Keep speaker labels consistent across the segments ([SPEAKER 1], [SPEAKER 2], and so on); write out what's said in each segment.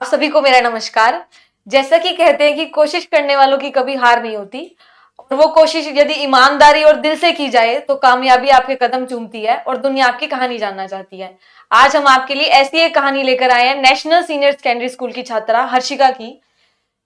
[SPEAKER 1] आप सभी को मेरा नमस्कार। जैसा कि कहते हैं कि कोशिश करने वालों की कभी हार नहीं होती और वो कोशिश यदि ईमानदारी और दिल से की जाए तो कामयाबी आपके कदम चूमती है और दुनिया आपकी कहानी जानना चाहती है। आज हम आपके लिए ऐसी एक कहानी लेकर आए हैं नेशनल सीनियर सेकेंडरी स्कूल की छात्रा हर्षिका की,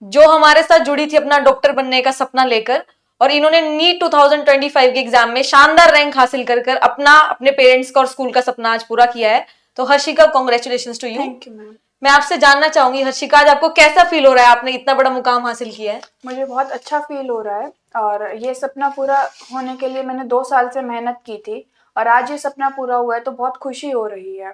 [SPEAKER 1] जो हमारे साथ जुड़ी थी अपना डॉक्टर बनने का सपना लेकर। और इन्होंने नीट 2025 के एग्जाम में शानदार रैंक हासिल कर कर अपना, अपने पेरेंट्स का और स्कूल का सपना आज पूरा किया है। तो Harshika, congratulation to you.
[SPEAKER 2] Thank you ma'am.
[SPEAKER 1] मैं आपसे जानना चाहूंगी हर्षिका, आज आपको कैसा फील हो रहा है, आपने इतना बड़ा मुकाम हासिल किया है?
[SPEAKER 2] मुझे बहुत अच्छा फील हो रहा है और ये सपना पूरा होने के लिए मैंने 2 साल से मेहनत की थी और आज ये सपना पूरा हुआ है तो बहुत खुशी हो रही है।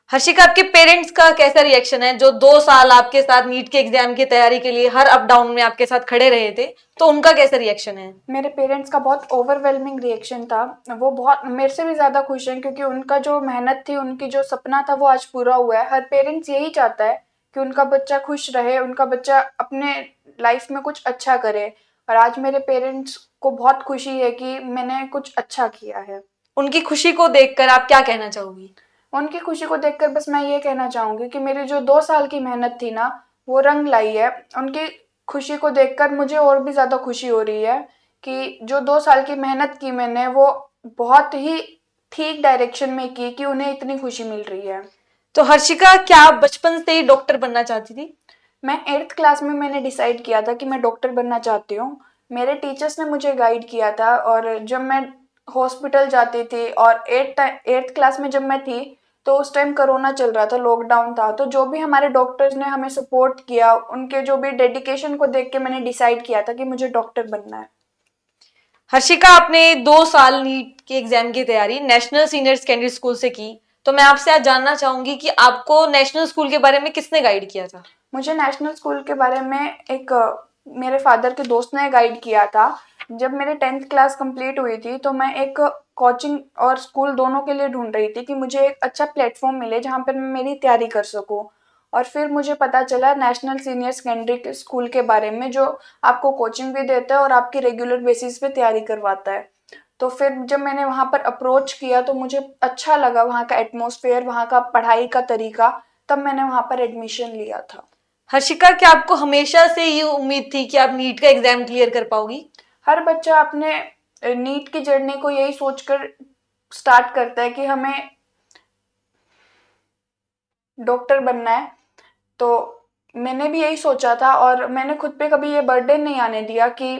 [SPEAKER 1] हर्षिका, आपके पेरेंट्स का कैसा रिएक्शन है, जो 2 साल आपके साथ नीट के एग्जाम की तैयारी के लिए हर अप डाउन में आपके साथ खड़े रहे थे, तो उनका कैसा रिएक्शन है?
[SPEAKER 2] मेरे पेरेंट्स का बहुत ओवरवेलमिंग रिएक्शन था। वो बहुत मेरे से भी ज़्यादा खुश हैं क्योंकि उनका जो मेहनत थी, उनकी जो सपना था वो आज पूरा हुआ है। हर पेरेंट्स यही चाहता है कि उनका बच्चा खुश रहे, उनका बच्चा अपने लाइफ में कुछ अच्छा करे और आज मेरे पेरेंट्स को बहुत खुशी है कि मैंने कुछ अच्छा किया है।
[SPEAKER 1] उनकी खुशी को देखकर आप क्या कहना चाहोगी?
[SPEAKER 2] उनकी खुशी को देखकर बस मैं ये कहना चाहूँगी कि मेरी जो 2 साल की मेहनत थी ना, वो रंग लाई है। उनकी खुशी को देखकर मुझे और भी ज़्यादा खुशी हो रही है कि जो 2 साल की मेहनत की मैंने, वो बहुत ही ठीक डायरेक्शन में की कि उन्हें इतनी खुशी मिल रही है।
[SPEAKER 1] तो हर्षिका, क्या आप बचपन से ही डॉक्टर बनना चाहती थी?
[SPEAKER 2] मैं 8th क्लास में मैंने डिसाइड किया था कि मैं डॉक्टर बनना चाहती हूँ। मेरे टीचर्स ने मुझे गाइड किया था और जब मैं हॉस्पिटल जाती थी और 8th क्लास में जब मैं थी, तो उस टाइम कोरोना चल रहा था, लॉकडाउन था। तो जो भी हमारे डॉक्टर्स ने हमें सपोर्ट किया, उनके जो भी डेडिकेशन को देख के मैंने डिसाइड किया था कि मुझे डॉक्टर बनना है।
[SPEAKER 1] हर्षिका, आपने 2 साल नीट के एग्जाम की तैयारी नेशनल सीनियर सेकेंडरी स्कूल से की, तो मैं आपसे आज जानना चाहूंगी कि आपको नेशनल स्कूल के बारे में किसने गाइड किया था?
[SPEAKER 2] मुझे नेशनल स्कूल के बारे में एक मेरे फादर के दोस्त ने गाइड किया था। जब मेरी 10th क्लास कंप्लीट हुई थी तो मैं एक कोचिंग और स्कूल दोनों के लिए ढूंढ रही थी कि मुझे एक अच्छा प्लेटफॉर्म मिले जहाँ पर मैं मेरी तैयारी कर सकूँ। और फिर मुझे पता चला नेशनल सीनियर सेकेंडरी स्कूल के बारे में, जो आपको कोचिंग भी देता है और आपकी रेगुलर बेसिस पे तैयारी करवाता है। तो फिर जब मैंने वहाँ पर अप्रोच किया तो मुझे अच्छा लगा, वहाँ का एटमॉस्फेयर, वहाँ का पढ़ाई का तरीका। तब मैंने वहाँ पर एडमिशन लिया था।
[SPEAKER 1] हर्षिका, क्या आपको हमेशा से ये उम्मीद थी कि आप नीट का एग्जाम क्लियर कर पाओगी?
[SPEAKER 2] हर बच्चा अपने नीट की जर्नी को यही सोचकर स्टार्ट करता है कि हमें डॉक्टर बनना है। तो मैंने भी यही सोचा था और मैंने खुद पे कभी ये बर्डन नहीं आने दिया कि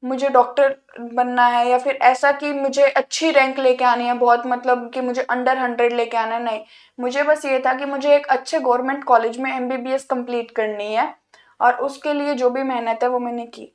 [SPEAKER 2] मुझे डॉक्टर बनना है या फिर ऐसा कि मुझे अच्छी रैंक लेके आनी है, बहुत मतलब कि मुझे अंडर 100 लेके आना है। नहीं, मुझे बस ये था कि मुझे एक अच्छे गवर्नमेंट कॉलेज में एमबीबीएस कंप्लीट करनी है और उसके लिए जो भी मेहनत है वो मैंने की।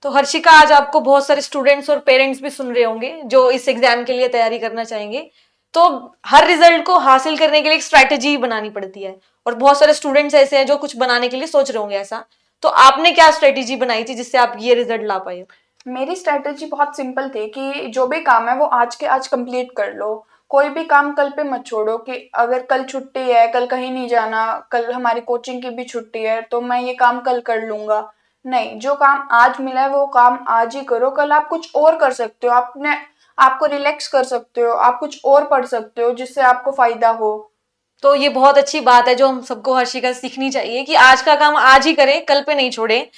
[SPEAKER 1] तो हर्षिका, आज आपको बहुत सारे स्टूडेंट्स और पेरेंट्स भी सुन रहे होंगे जो इस एग्जाम के लिए तैयारी करना चाहेंगे। तो हर रिजल्ट को हासिल करने के लिए एक स्ट्रैटेजी बनानी पड़ती है और बहुत सारे स्टूडेंट्स ऐसे हैं जो कुछ बनाने के लिए सोच रहे होंगे ऐसा। तो आपने क्या स्ट्रेटेजी बनाई थी जिससे आप ये रिजल्ट ला पाए?
[SPEAKER 2] मेरी स्ट्रैटेजी बहुत सिंपल थी कि जो भी काम है वो आज के आज कंप्लीट कर लो। कोई भी काम कल पे मत छोड़ो कि अगर कल छुट्टी है, कल कहीं नहीं जाना, कल हमारी कोचिंग की भी छुट्टी है तो मैं ये काम कल कर लूंगा। नहीं, जो काम आज मिला है वो काम आज ही करो। कल आप कुछ और कर सकते हो, अपने आपको रिलैक्स कर सकते हो, आप कुछ और पढ़ सकते हो जिससे आपको फायदा हो।
[SPEAKER 1] तो ये बहुत अच्छी बात है जो हम सबको हर्षिका सीखनी चाहिए कि आज का काम आज ही करें, कल पे नहीं छोड़े।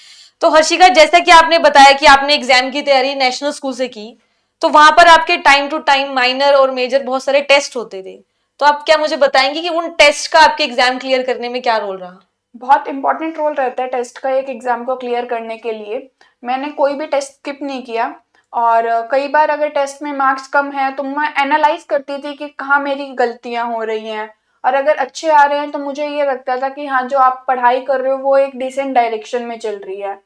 [SPEAKER 1] तो हर्षिका, जैसा कि आपने बताया कि आपने एग्जाम की तैयारी नेशनल स्कूल से की, तो वहां पर आपके टाइम टू टाइम माइनर और मेजर बहुत सारे टेस्ट होते थे। तो आप क्या मुझे बताएंगे कि उन टेस्ट का आपके एग्जाम क्लियर करने में क्या रोल रहा?
[SPEAKER 2] बहुत इंपॉर्टेंट रोल रहता है टेस्ट का एक एग्जाम को क्लियर करने के लिए। मैंने कोई भी टेस्ट स्किप नहीं किया और कई बार अगर टेस्ट में मार्क्स कम है तो मैं एनालाइज करती थी कि कहाँ मेरी गलतियां हो रही हैं। और अगर अच्छे आ रहे हैं तो मुझे ये लगता था कि हाँ, जो आप पढ़ाई कर रहे हो वो एक डिसेंट डायरेक्शन में चल रही है।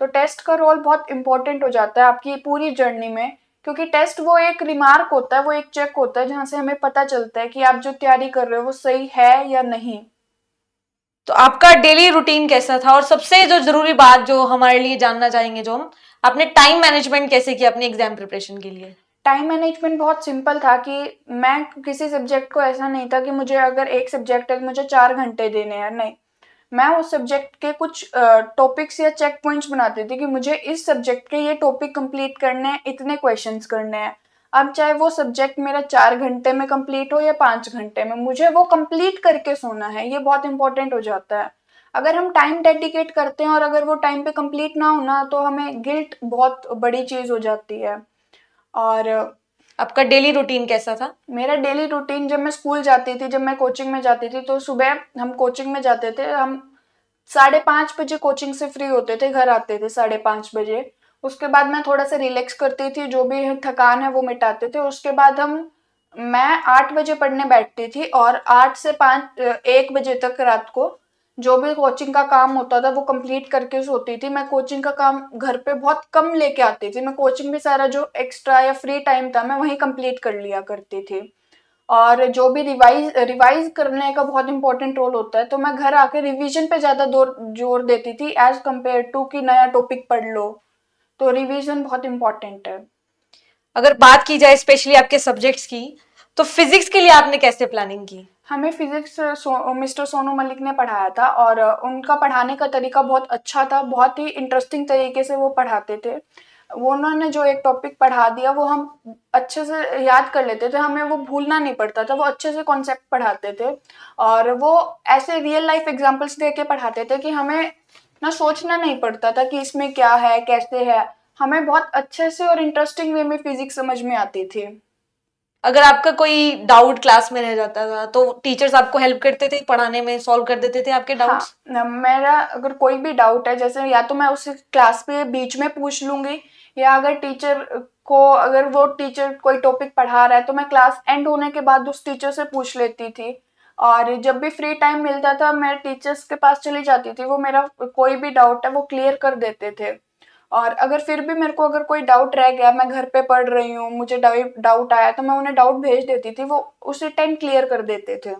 [SPEAKER 2] तो टेस्ट का रोल बहुत इंपॉर्टेंट हो जाता है आपकी पूरी जर्नी में, क्योंकि टेस्ट वो एक रिमार्क होता है, वो एक चेक होता है जहाँ से हमें पता चलता है कि आप जो तैयारी कर रहे हो वो सही है या नहीं।
[SPEAKER 1] तो आपका डेली रूटीन कैसा था, और सबसे जो जरूरी बात जो हमारे लिए जानना चाहेंगे, जो हम आपने टाइम मैनेजमेंट कैसे किया अपने एग्जाम प्रिपरेशन के लिए?
[SPEAKER 2] टाइम मैनेजमेंट बहुत सिंपल था कि मैं किसी सब्जेक्ट को ऐसा नहीं था कि मुझे अगर एक सब्जेक्ट है मुझे 4 घंटे देने हैं। नहीं, मैं उस सब्जेक्ट के कुछ टॉपिक्स या चेक पॉइंट्स बनाती थी कि मुझे इस सब्जेक्ट के ये टॉपिक कंप्लीट करने हैं, इतने क्वेश्चंस करने हैं। अब चाहे वो सब्जेक्ट मेरा 4 घंटे में कंप्लीट हो या 5 घंटे में, मुझे वो कंप्लीट करके सोना है। ये बहुत इंपॉर्टेंट हो जाता है। अगर हम टाइम डेडिकेट करते हैं और अगर वो टाइम पे कंप्लीट ना हो ना, तो हमें गिल्ट बहुत बड़ी चीज़ हो जाती है। और
[SPEAKER 1] आपका डेली रूटीन कैसा था?
[SPEAKER 2] मेरा डेली रूटीन, जब मैं स्कूल जाती थी, जब मैं कोचिंग में जाती थी, तो सुबह हम कोचिंग में जाते थे, हम 5:30 बजे कोचिंग से फ्री होते थे, घर आते थे 5:30 बजे। उसके बाद मैं थोड़ा सा रिलैक्स करती थी, जो भी थकान है वो मिटाते थे। उसके बाद मैं 8 बजे पढ़ने बैठती थी, और 8 से 1 बजे तक रात को जो भी कोचिंग का काम होता था वो कंप्लीट करके सोती थी। मैं कोचिंग का काम घर पे बहुत कम लेके आती थी, मैं कोचिंग भी सारा जो एक्स्ट्रा या फ्री टाइम था मैं वहीं कंप्लीट कर लिया करती थी। और जो भी रिवाइज रिवाइज करने का बहुत इंपॉर्टेंट रोल होता है, तो मैं घर आके रिवीजन पे ज्यादा जोर देती थी एज कम्पेयर टू कि नया टॉपिक पढ़ लो। तो रिवीजन बहुत इंपॉर्टेंट है।
[SPEAKER 1] अगर बात की जाए स्पेशली आपके सब्जेक्ट्स की, तो फिजिक्स के लिए आपने कैसे प्लानिंग की?
[SPEAKER 2] हमें फिजिक्स मिस्टर सोनू मलिक ने पढ़ाया था, और उनका पढ़ाने का तरीका बहुत अच्छा था, बहुत ही इंटरेस्टिंग तरीके से वो पढ़ाते थे। वो उन्होंने जो एक टॉपिक पढ़ा दिया वो हम अच्छे से याद कर लेते थे, हमें वो भूलना नहीं पड़ता था, वो अच्छे से कॉन्सेप्ट पढ़ाते थे। और वो ऐसे रियल लाइफ एग्जांपल्स दे के पढ़ाते थे कि हमें ना सोचना नहीं पड़ता था कि इसमें क्या है कैसे है, हमें बहुत अच्छे से और इंटरेस्टिंग वे में फिजिक्स समझ में आती थी।
[SPEAKER 1] अगर आपका कोई डाउट क्लास में रह जाता था तो टीचर्स आपको हेल्प करते थे पढ़ाने में, सॉल्व कर देते थे आपके
[SPEAKER 2] हाँ,
[SPEAKER 1] डाउट्स?
[SPEAKER 2] मेरा अगर कोई भी डाउट है, जैसे या तो मैं उस क्लास पे बीच में पूछ लूंगी, या अगर टीचर को, अगर वो टीचर कोई टॉपिक पढ़ा रहा है तो मैं क्लास एंड होने के बाद उस टीचर से पूछ लेती थी। और जब भी फ्री टाइम मिलता था मैं टीचर्स के पास चली जाती थी, वो मेरा कोई भी डाउट है वो क्लियर कर देते थे। और अगर फिर भी मेरे को अगर कोई डाउट रह गया, मैं घर पे पढ़ रही हूँ, मुझे डाउट आया, तो मैं उन्हें डाउट भेज देती थी, वो उसी टाइम क्लियर कर देते थे।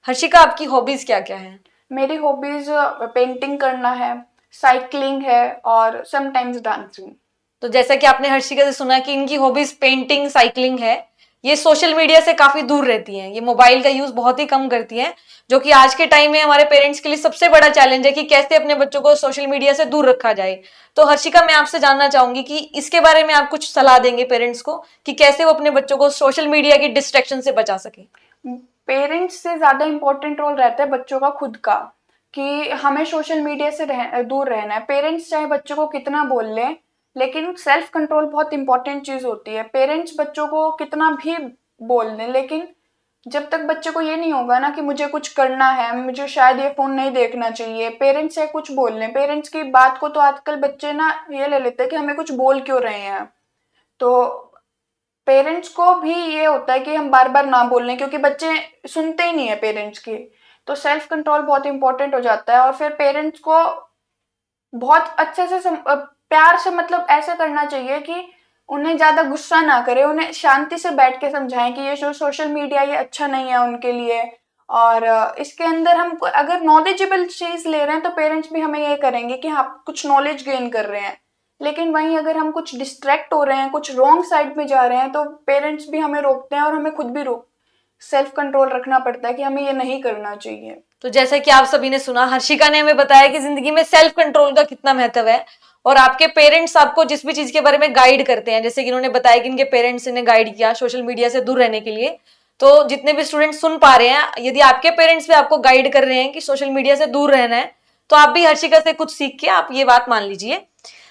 [SPEAKER 1] हर्षिका, आपकी हॉबीज क्या क्या है?
[SPEAKER 2] मेरी हॉबीज पेंटिंग करना है, साइकिलिंग है, और समटाइम्स डांसिंग।
[SPEAKER 1] तो जैसा कि आपने हर्षिका से सुना कि इनकी हॉबीज पेंटिंग, साइकिलिंग है, ये सोशल मीडिया से काफी दूर रहती हैं, ये मोबाइल का यूज बहुत ही कम करती हैं, जो कि आज के टाइम में हमारे पेरेंट्स के लिए सबसे बड़ा चैलेंज है कि कैसे अपने बच्चों को सोशल मीडिया से दूर रखा जाए। तो हर्षिका, मैं आपसे जानना चाहूंगी कि इसके बारे में आप कुछ सलाह देंगे पेरेंट्स को कि कैसे वो अपने बच्चों को सोशल मीडिया की डिस्ट्रैक्शन से बचा सके?
[SPEAKER 2] पेरेंट्स से ज्यादा इम्पोर्टेंट रोल रहता है बच्चों का खुद का, कि हमें सोशल मीडिया से दूर रहना है। पेरेंट्स चाहे बच्चों को कितना बोल लें, लेकिन सेल्फ कंट्रोल बहुत इंपॉर्टेंट चीज होती है। पेरेंट्स बच्चों को कितना भी बोल लें, लेकिन जब तक बच्चे को ये नहीं होगा ना कि मुझे कुछ करना है, मुझे शायद ये फोन नहीं देखना चाहिए, पेरेंट्स से कुछ बोल लें, पेरेंट्स की बात को तो आजकल बच्चे ना ये ले लेते हैं कि हमें कुछ बोल क्यों रहे हैं। तो पेरेंट्स को भी ये होता है कि हम बार बार ना बोल रहे, क्योंकि बच्चे सुनते ही नहीं है पेरेंट्स की। तो सेल्फ कंट्रोल बहुत इंपॉर्टेंट हो जाता है, और फिर पेरेंट्स को बहुत अच्छे से प्यार से, मतलब ऐसे करना चाहिए कि उन्हें ज्यादा गुस्सा ना करे, उन्हें शांति से बैठ के समझाएं कि ये जो सोशल मीडिया ये अच्छा नहीं है उनके लिए। और इसके अंदर हम अगर नॉलेजेबल चीज ले रहे हैं तो पेरेंट्स भी हमें ये करेंगे कि हाँ कुछ नॉलेज गेन कर रहे हैं। लेकिन वहीं अगर हम कुछ डिस्ट्रैक्ट हो रहे हैं, कुछ रॉन्ग साइड में जा रहे हैं, तो पेरेंट्स भी हमें रोकते हैं, और हमें खुद भी रोक सेल्फ कंट्रोल रखना पड़ता है कि हमें ये नहीं करना चाहिए।
[SPEAKER 1] तो जैसा कि आप सभी ने सुना, हर्षिका ने हमें बताया कि जिंदगी में सेल्फ कंट्रोल का कितना महत्व है, और आपके पेरेंट्स आपको जिस भी चीज के बारे में गाइड करते हैं, जैसे कि इन्होंने बताया कि इनके पेरेंट्स इन्हें गाइड किया सोशल मीडिया से दूर रहने के लिए। तो जितने भी स्टूडेंट सुन पा रहे हैं, यदि आपके पेरेंट्स भी आपको गाइड कर रहे हैं कि सोशल मीडिया से दूर रहना है, तो आप भी हर्षिका से कुछ सीख के आप ये बात मान लीजिए।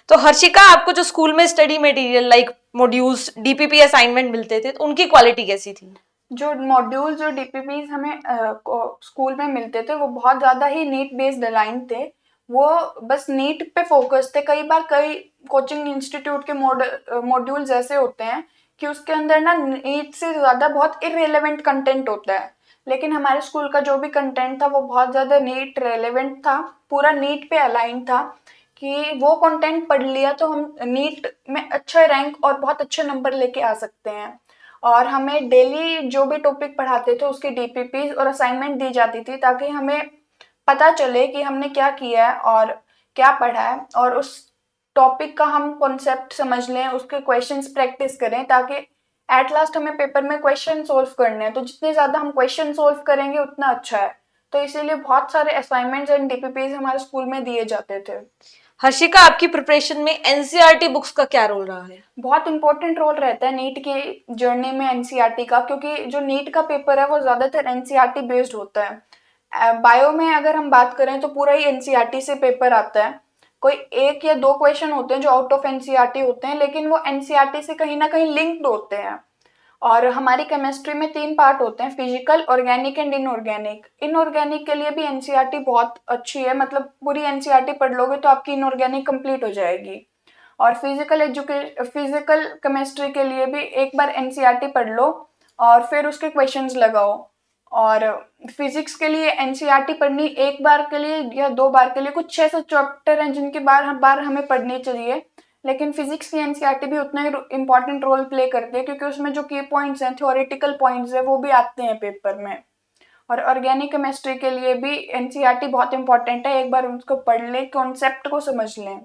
[SPEAKER 1] तो हर्षिका, आपको जो स्कूल में study material like modules, DPP assignment मिलते थे, तो उनकी क्वालिटी कैसी थी?
[SPEAKER 2] जो मॉड्यूल जो डीपीपीज हमें स्कूल में मिलते थे वो बहुत ज़्यादा ही नीट बेस्ड अलाइन थे। वो बस नीट पे फोकस थे। कई बार कई कोचिंग इंस्टीट्यूट के मॉड्यूल्स ऐसे होते हैं कि उसके अंदर ना नीट से ज़्यादा बहुत इरेलेवेंट कंटेंट होता है, लेकिन हमारे स्कूल का जो भी कंटेंट था वो बहुत ज़्यादा नीट रेलेवेंट था, पूरा नीट पे अलाइन था, कि वो कंटेंट पढ़ लिया तो हम नीट में अच्छा रैंक और बहुत अच्छे नंबर लेके आ सकते हैं। और हमें डेली जो भी टॉपिक पढ़ाते थे उसकी डीपीपी और असाइनमेंट दी जाती थी, ताकि हमें पता चले कि हमने क्या किया है और क्या पढ़ा है, और उस टॉपिक का हम कॉन्सेप्ट समझ लें, उसके क्वेश्चंस प्रैक्टिस करें, ताकि एट लास्ट हमें पेपर में क्वेश्चन सोल्व करने हैं। तो जितने ज़्यादा हम क्वेश्चन सोल्व करेंगे उतना अच्छा है। तो इसीलिए बहुत सारे असाइनमेंट्स एंड डीपीपीज हमारे स्कूल में दिए जाते थे।
[SPEAKER 1] हर्षिका, आपकी प्रिपरेशन में एनसीईआरटी बुक्स का क्या रोल रहा है?
[SPEAKER 2] बहुत इंपॉर्टेंट रोल रहता है नीट की जर्नी में एनसीईआरटी का, क्योंकि जो नीट का पेपर है वो ज़्यादातर एनसीईआरटी बेस्ड होता है। बायो में अगर हम बात करें तो पूरा ही एनसीईआरटी से पेपर आता है। कोई एक या दो क्वेश्चन होते हैं जो आउट ऑफ एनसीईआरटी होते हैं, लेकिन वो एनसीईआरटी से कहीं ना कहीं लिंक्ड होते हैं। और हमारी केमिस्ट्री में 3 पार्ट होते हैं, physical, organic and inorganic. Inorganic के लिए भी एनसीईआरटी बहुत अच्छी है, मतलब पूरी एनसीईआरटी पढ़ लोगे तो आपकी इनऑर्गेनिक कंप्लीट हो जाएगी। और फिजिकल केमिस्ट्री के लिए भी एक बार एनसीईआरटी पढ़ लो और फिर उसके क्वेश्चंस लगाओ। और फिजिक्स के लिए एनसीईआरटी पढ़नी एक बार के लिए या 2 बार के लिए, कुछ 6-7 चैप्टर हैं जिनकी बार हमें पढ़नी चाहिए। लेकिन फिजिक्स की एनसीईआरटी भी उतना ही इम्पोर्टेंट रोल प्ले करती है, क्योंकि उसमें जो की पॉइंट्स हैं, थ्योरेटिकल पॉइंट्स है, वो भी आते हैं पेपर में। और ऑर्गेनिक केमिस्ट्री के लिए भी एनसीईआरटी बहुत इंपॉर्टेंट है, एक बार उसको पढ़ लें, कॉन्सेप्ट को समझ लें।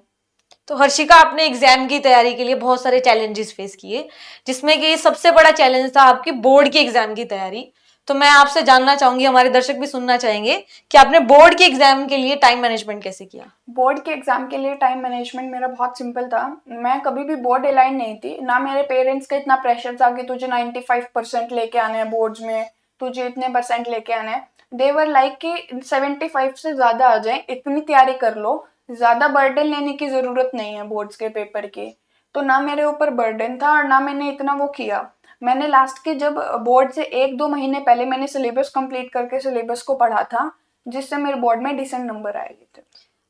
[SPEAKER 1] तो हर्षिका, आपने एग्जाम की तैयारी के लिए बहुत सारे चैलेंजेस फेस किए, जिसमें कि सबसे बड़ा चैलेंज था आपकी बोर्ड की एग्जाम की तैयारी। तो मैं आपसे जानना चाहूंगी, हमारे दर्शक भी सुनना चाहेंगे कि आपने बोर्ड के एग्जाम के लिए टाइम मैनेजमेंट कैसे किया।
[SPEAKER 2] बोर्ड के एग्जाम के लिए टाइम मैनेजमेंट मेरा बहुत सिंपल था। मैं कभी भी बोर्ड अलाइन नहीं थी, ना मेरे पेरेंट्स का इतना प्रेशर था कि तुझे 95% लेके आने हैं बोर्ड्स में, तुझे इतने परसेंट लेके आने हैं। देवर लाइक कि 75 से ज्यादा आ जाए, इतनी तैयारी कर लो, ज्यादा बर्डन लेने की जरूरत नहीं है बोर्ड्स के पेपर की। तो ना मेरे ऊपर बर्डन था और ना मैंने इतना वो किया। मैंने लास्ट के जब बोर्ड से 1-2 महीने पहले मैंने सिलेबस कंप्लीट करके सिलेबस को पढ़ा था, जिससे मेरे बोर्ड में डिसेंट नंबर आए थे।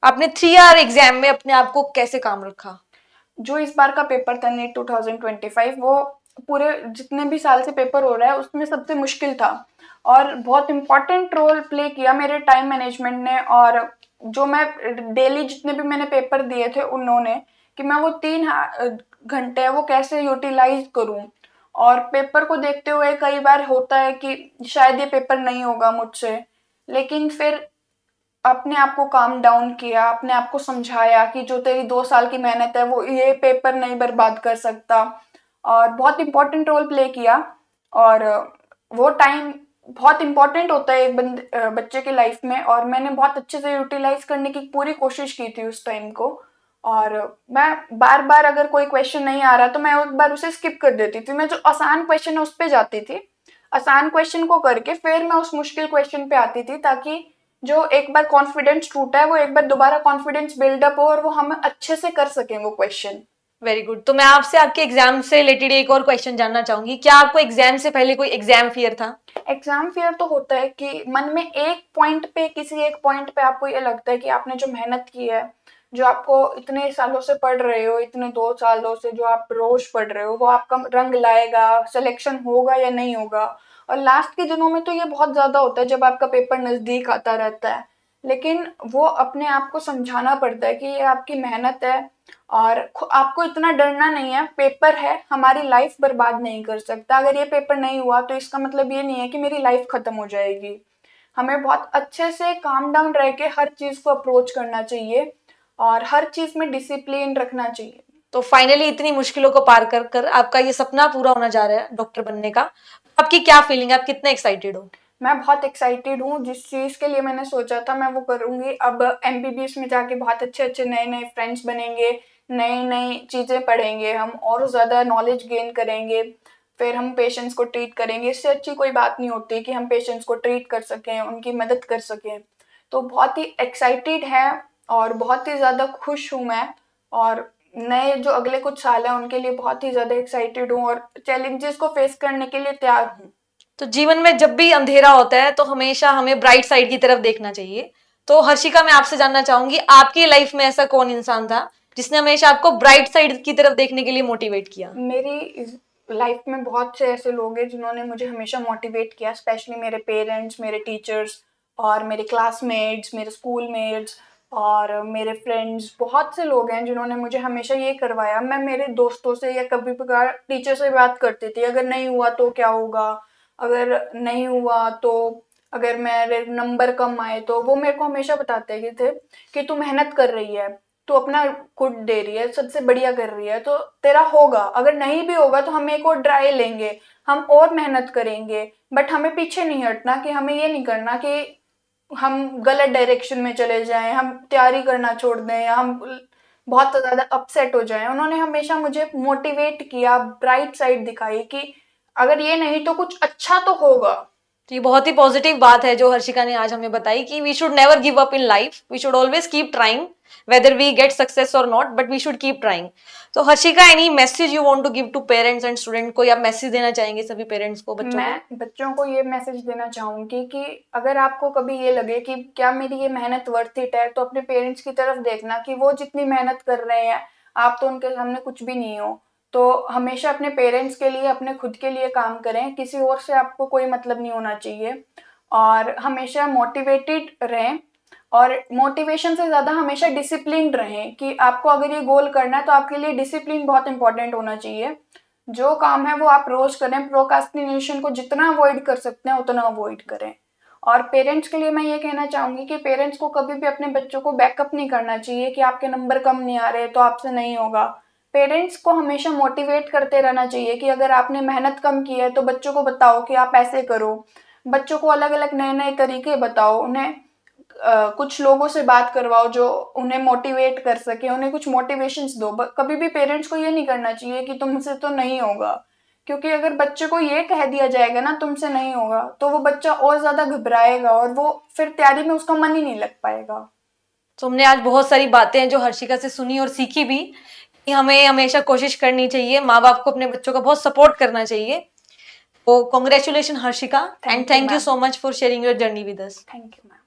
[SPEAKER 1] आपने 3 आवर एग्जाम में अपने आप को कैसे काम रखा।
[SPEAKER 2] जो इस बार का पेपर था नीट 2025, वो पूरे जितने भी साल से पेपर हो रहा है उसमें सबसे मुश्किल था। और बहुत इंपॉर्टेंट रोल प्ले किया मेरे टाइम मैनेजमेंट ने। और जो मैं डेली जितने भी मैंने पेपर दिए थे उन्होंने, कि मैं वो 3 घंटे वो कैसे यूटिलाइज करूं। और पेपर को देखते हुए कई बार होता है कि शायद ये पेपर नहीं होगा मुझसे, लेकिन फिर अपने आप को काम डाउन किया, अपने आप को समझाया कि जो तेरी 2 साल की मेहनत है वो ये पेपर नहीं बर्बाद कर सकता। और बहुत इंपॉर्टेंट रोल प्ले किया। और वो टाइम बहुत इंपॉर्टेंट होता है एक बच्चे की लाइफ में, और मैंने बहुत अच्छे से यूटिलाइज करने की पूरी कोशिश की थी उस टाइम को। और मैं बार बार अगर कोई क्वेश्चन नहीं आ रहा तो मैं एक बार उसे स्किप कर देती थी, मैं जो आसान क्वेश्चन है उस पर जाती थी, आसान क्वेश्चन को करके फिर मैं उस मुश्किल क्वेश्चन पे आती थी, ताकि जो एक बार कॉन्फिडेंस टूटा है वो एक बार दोबारा कॉन्फिडेंस बिल्डअप हो और वो हम अच्छे से कर सकें वो क्वेश्चन।
[SPEAKER 1] Very good. तो मैं आपसे आपके एग्जाम से रिलेटेड एक और क्वेश्चन जानना चाहूंगी, क्या आपको एग्जाम से पहले कोई एग्जाम फियर था।
[SPEAKER 2] एग्जाम फियर तो होता है कि मन में एक पॉइंट पे, किसी एक पॉइंट पे आपको ये लगता है कि आपने जो मेहनत की है, जो आपको इतने सालों से पढ़ रहे हो, इतने 2 सालों से जो आप रोज पढ़ रहे हो, वो आपका रंग लाएगा, सिलेक्शन होगा या नहीं होगा। और लास्ट के दिनों में तो ये बहुत ज्यादा होता है जब आपका पेपर नजदीक आता रहता है। लेकिन वो अपने आप को समझाना पड़ता है कि ये आपकी मेहनत है, और आपको इतना डरना नहीं है। पेपर है, हमारी लाइफ बर्बाद नहीं कर सकता। अगर ये पेपर नहीं हुआ तो इसका मतलब ये नहीं है कि मेरी लाइफ खत्म हो जाएगी। हमें बहुत अच्छे से काम डाउन रह के हर चीज को अप्रोच करना चाहिए और हर चीज में डिसिप्लिन रखना चाहिए।
[SPEAKER 1] तो फाइनली इतनी मुश्किलों को पार कर कर आपका ये सपना पूरा होना जा रहा है डॉक्टर बनने का, आपकी क्या फीलिंग है, आप कितने एक्साइटेड हो।
[SPEAKER 2] मैं बहुत एक्साइटेड हूँ, जिस चीज़ के लिए मैंने सोचा था मैं वो करूँगी। अब एमबीबीएस में जाके बहुत अच्छे अच्छे नए नए फ्रेंड्स बनेंगे, नई नई चीज़ें पढ़ेंगे हम, और ज़्यादा नॉलेज गेन करेंगे। फिर हम पेशेंट्स को ट्रीट करेंगे, इससे अच्छी कोई बात नहीं होती कि हम पेशेंट्स को ट्रीट कर सकें, उनकी मदद कर सकें। तो बहुत ही एक्साइटेड है और बहुत ही ज़्यादा खुश हूँ मैं। और नए जो अगले कुछ साल हैं उनके लिए बहुत ही ज़्यादा एक्साइटेड हूँ और चैलेंजेस को फेस करने के लिए तैयार हूँ।
[SPEAKER 1] तो जीवन में जब भी अंधेरा होता है तो हमेशा हमें ब्राइट साइड की तरफ देखना चाहिए। तो हर्षिका, मैं आपसे जानना चाहूंगी, आपकी लाइफ में ऐसा कौन इंसान था जिसने हमेशा आपको ब्राइट साइड की तरफ देखने के लिए मोटिवेट किया।
[SPEAKER 2] मेरी लाइफ में बहुत से ऐसे लोग हैं जिन्होंने मुझे हमेशा मोटिवेट किया, स्पेशली मेरे पेरेंट्स, मेरे टीचर्स और मेरे क्लासमेट्स, मेरे स्कूल मेट्स और मेरे फ्रेंड्स। बहुत से लोग हैं जिन्होंने मुझे हमेशा ये करवाया। मैं मेरे दोस्तों से या कभी कभार टीचर से बात करती थी, अगर नहीं हुआ तो क्या होगा, अगर नहीं हुआ तो, अगर मेरे नंबर कम आए तो, वो मेरे को हमेशा बताते थे कि तू मेहनत कर रही है, तू अपना खुद दे रही है, सबसे बढ़िया कर रही है, तो तेरा होगा। अगर नहीं भी होगा तो हम एक और ट्राई लेंगे, हम और मेहनत करेंगे। बट हमें पीछे नहीं हटना, कि हमें ये नहीं करना कि हम गलत डायरेक्शन में चले जाएं, हम तैयारी करना छोड़ दें या हम बहुत ज्यादा अपसेट हो जाएं। उन्होंने हमेशा मुझे मोटिवेट किया, ब्राइट साइड दिखाई कि अगर ये नहीं तो कुछ अच्छा तो होगा।
[SPEAKER 1] तो ये बहुत ही पॉजिटिव बात है जो हर्षिका ने आज हमें बताई कि we should never give up in life, we should always keep trying whether we get success or not, but we should keep trying. तो Harshika, any message you want to give to parents and students? कोई आप message देना चाहेंगे सभी parents को, बच्चों को?
[SPEAKER 2] मैं बच्चों को ये मैसेज देना चाहूंगी कि अगर आपको कभी ये लगे कि क्या मेरी ये मेहनत वर्थ इट है, तो अपने पेरेंट्स की तरफ देखना कि वो जितनी मेहनत कर रहे हैं, आप तो उनके सामने कुछ भी नहीं हो। तो हमेशा अपने पेरेंट्स के लिए, अपने खुद के लिए काम करें, किसी और से आपको कोई मतलब नहीं होना चाहिए। और हमेशा मोटिवेटेड रहें, और मोटिवेशन से ज़्यादा हमेशा डिसिप्लिन्ड रहें कि आपको अगर ये गोल करना है तो आपके लिए डिसिप्लिन बहुत इंपॉर्टेंट होना चाहिए। जो काम है वो आप रोज करें, प्रोकास्टिनेशन को जितना अवॉइड कर सकते हैं उतना अवॉइड करें। और पेरेंट्स के लिए मैं ये कहना चाहूंगी कि पेरेंट्स को कभी भी अपने बच्चों को बैकअप नहीं करना चाहिए कि आपके नंबर कम नहीं आ रहे तो आपसे नहीं होगा। पेरेंट्स को हमेशा मोटिवेट करते रहना चाहिए कि अगर आपने मेहनत कम की है तो बच्चों को बताओ कि आप ऐसे करो। बच्चों को अलग अलग नए नए तरीके बताओ, उन्हें कुछ लोगों से बात करवाओ जो उन्हें मोटिवेट कर सके, उन्हें कुछ मोटिवेशंस दो। कभी भी पेरेंट्स को ये नहीं करना चाहिए कि तुमसे तो नहीं होगा, क्योंकि अगर बच्चे को ये कह दिया जाएगा ना तुमसे नहीं होगा, तो वो बच्चा और ज्यादा घबराएगा और वो फिर तैयारी में उसका मन ही नहीं लग पाएगा।
[SPEAKER 1] तो हमने आज बहुत सारी बातें जो हर्षिका से सुनी और सीखी भी कि हमें हमेशा कोशिश करनी चाहिए, माँ बाप को अपने बच्चों का बहुत सपोर्ट करना चाहिए। तो congratulation Harshika, and thank you so much for sharing your journey with us.
[SPEAKER 2] Thank you ma'am.